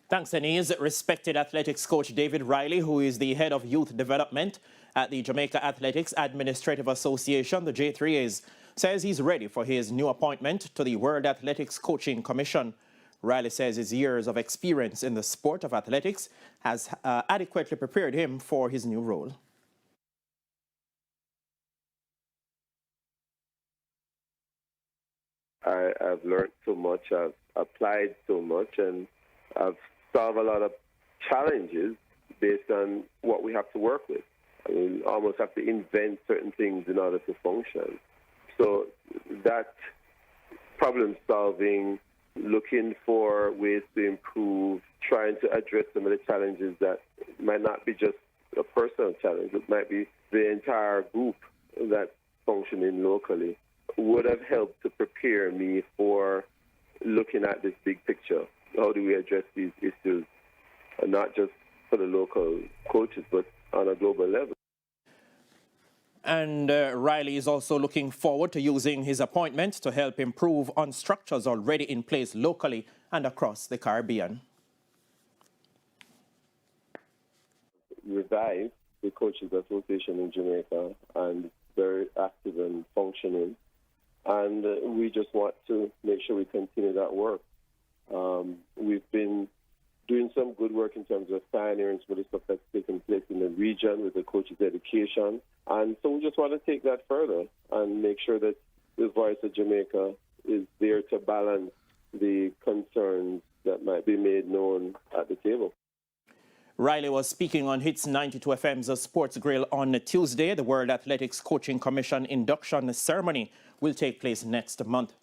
Thanks, Denise. Respected athletics coach David Riley, who is the head of youth development at the Jamaica Athletics Administrative Association, the J3As, says he's ready for his new appointment to the World Athletics Coaching Commission. Riley says his years of experience in the sport of athletics has adequately prepared him for his new role. I've learned so much, I've applied so much, and I've solved a lot of challenges based on what we have to work with. I mean, almost have to invent certain things in order to function. So that problem solving, looking for ways to improve, trying to address some of the challenges that might not be just a personal challenge, it might be the entire group that's functioning locally, would have helped to prepare me for looking at this big picture. How do we address these issues, and not just for the local coaches, but on a global level? And Riley is also looking forward to using his appointment to help improve on structures already in place locally and across the Caribbean. Revive the Coaches Association in Jamaica, and very active and functioning. And we just want to make sure we continue that work. We've been doing some good work in terms of pioneering some of the stuff that's taking place in the region with the coaches' education. And so we just want to take that further and make sure that the voice of Jamaica is there to balance the concerns that might be made known at the table. Riley was speaking on Hits 92 FM's Sports Grill on Tuesday. The World Athletics Coaching Commission induction ceremony will take place next month.